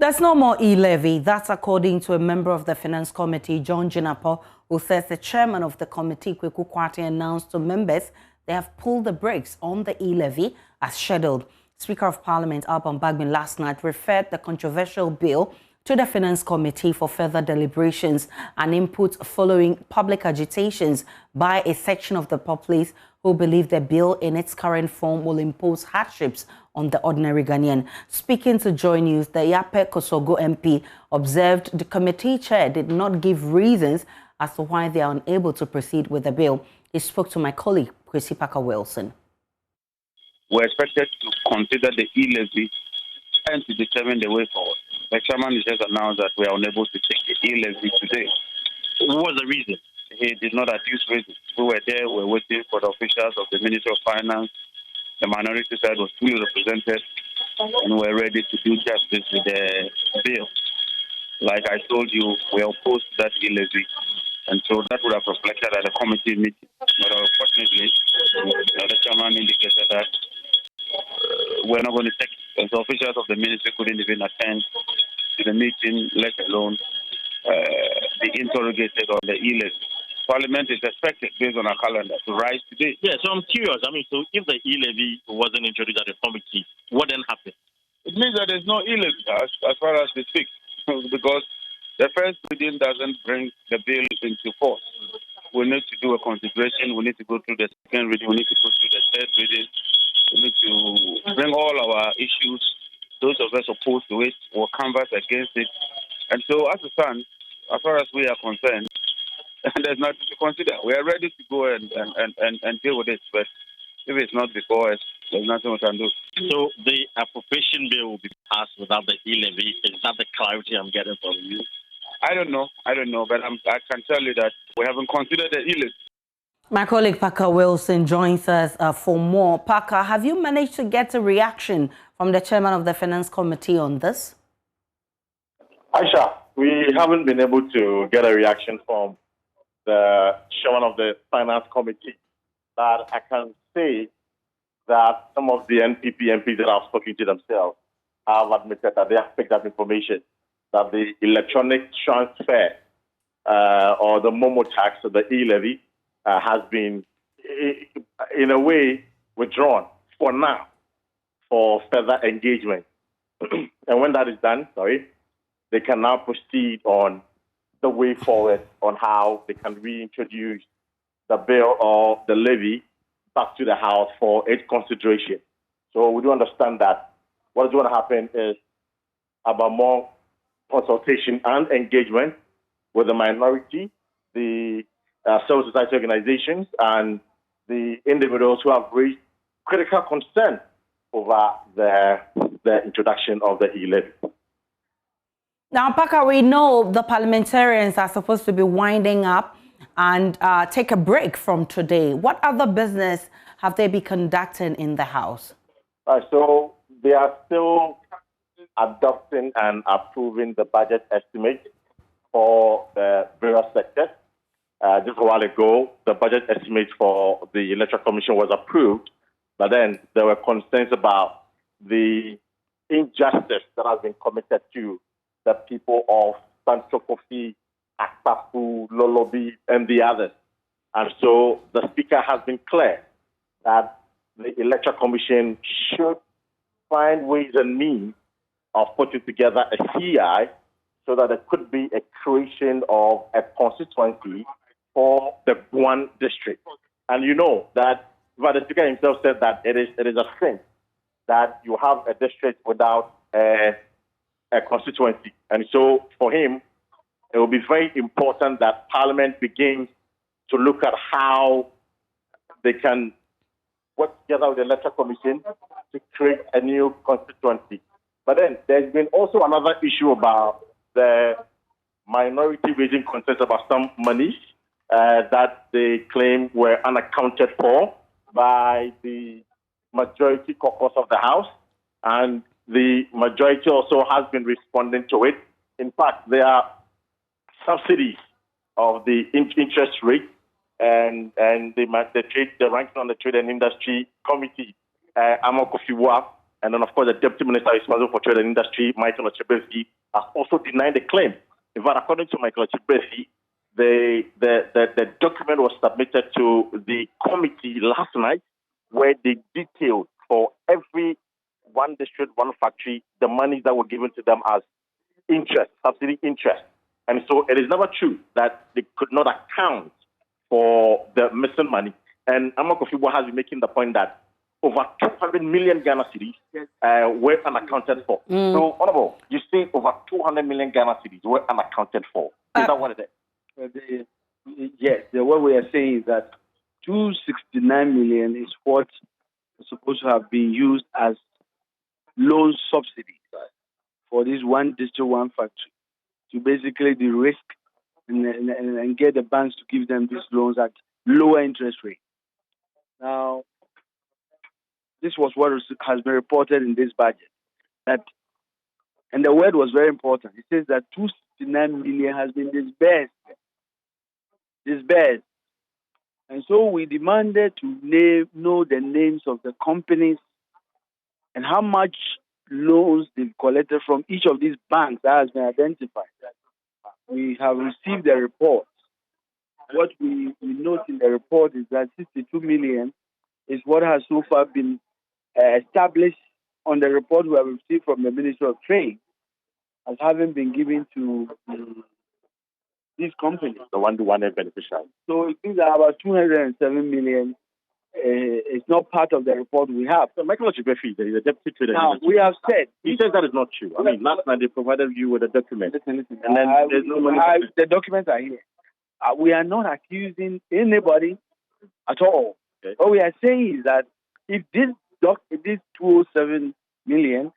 There's no more e-levy. That's according to a member of the Finance Committee, John Jinapo, who says the chairman of the committee, Kweku Kwate, announced to members they have pulled the brakes on the e-levy as scheduled. Speaker of Parliament, Alban Bagbin, last night referred the controversial bill to the Finance Committee for further deliberations and input following public agitations by a section of the populace who believe the bill in its current form will impose hardships on the ordinary Ghanaian. Speaking to Joy News, the Yape Kosogo MP observed the committee chair did not give reasons as to why they are unable to proceed with the bill. He spoke to my colleague, Kwesi Parker-Wilson. We're expected to consider the e-levy and to determine the way forward. The chairman has just announced that we are unable to take the e-levy today. What was the reason? He did not adduce reasons. We were there, we were waiting for the officials of the Ministry of Finance. The minority side was fully represented, and we're ready to do justice with the bill. Like I told you, we are opposed to that e-levy, and so that would have reflected at the committee meeting. But unfortunately, the chairman indicated that we're not going to take it. And so officials of the ministry couldn't even attend to the meeting, let alone be interrogated on the e-levy. Parliament is expected, based on our calendar, to rise today. Yeah, so I'm curious. So if the e-levy wasn't introduced at the committee, what then happened? It means that there's no e-levy as far as we speak, because the first reading doesn't bring the bill into force. We need to do a consideration. We need to go through the second reading. We need to go through the third reading. We need to bring all our issues. Those of us opposed to it will canvass against it. And so, as it stands, as far as we are concerned, there's nothing to consider. We are ready to go and deal with it. But if it's not before us, there's nothing we can do. So the appropriation bill will be passed without the e-levy. Is that the clarity I'm getting from you? I don't know, but I can tell you that we haven't considered the e-levy. My colleague Parker-Wilson joins us for more. Parker, have you managed to get a reaction from the chairman of the Finance Committee on this? Aisha, we haven't been able to get a reaction from the chairman of the Finance Committee. But I can say that some of the NPP MPs that have spoken to themselves have admitted that they have picked up information that the electronic transfer or the Momo tax or the e-levy has been, in a way, withdrawn for now for further engagement. And when that is done, they can now proceed on the way forward on how they can reintroduce the bill or the levy back to the House for its consideration. So we do understand that what is going to happen is about more consultation and engagement with the minority, the civil society organizations, and the individuals who have raised critical concern over the introduction of the e-levy. Now, Parker, we know the parliamentarians are supposed to be winding up and take a break from today. What other business have they been conducting in the House? So they are still adopting and approving the budget estimate for the various sectors. Just a while ago, the budget estimate for the Electoral Commission was approved, but then there were concerns about the injustice that has been committed to the people of Sancho Kofi, Akpafu, Lolobi, and the others. And so the Speaker has been clear that the Electoral Commission should find ways and means of putting together a CI so that there could be a creation of a constituency for the one district. And you know that the Speaker himself said that it is a sin that you have a district without a constituency. And so for him, it will be very important that Parliament begins to look at how they can work together with the Electoral Commission to create a new constituency. But then there's been also another issue about the minority raising concerns about some monies that they claim were unaccounted for by the majority caucus of the House. And the majority also has been responding to it. In fact, there are subsidies of the interest rate, and the ranking on the Trade and Industry Committee, Amokofiwa, And then, of course, the Deputy Minister responsible for Trade and Industry, Michael Ochebesi, has also denied the claim. In fact, according to Michael Ochebesi, the document was submitted to the committee last night, where they detailed for every one district, one factory, the monies that were given to them as interest, subsidy interest. And so it is never true that they could not account for the missing money. And Amako Fibo has been making the point that over 200 million Ghana cedis were unaccounted for. So, Honorable, you say over 200 million Ghana cedis were unaccounted for. Is that what it is? Yes, what we are saying is that 269 million is what is supposed to have been used as loan subsidies for this one district, one factory, to basically de-risk and get the banks to give them these loans at lower interest rate. Now, this was what has been reported in this budget. And the word was very important. It says that 269 million has been disbursed. And so we demanded to know the names of the companies and how much loans they've collected from each of these banks that has been identified. We have received the report. What we note in the report is that 62 million is what has so far been established on the report we have received from the Ministry of Trade as having been given to these companies. The one-to-one beneficiary. So it means that about 207 million is not part of the report we have. So Michael Ochebesi, the Deputy Trader. Now, we have said... He says that is not true. I mean, last night they provided you with a document. Listen. And then there's no money. The documents are here. We are not accusing anybody at all. Okay. What we are saying is that if this 207 million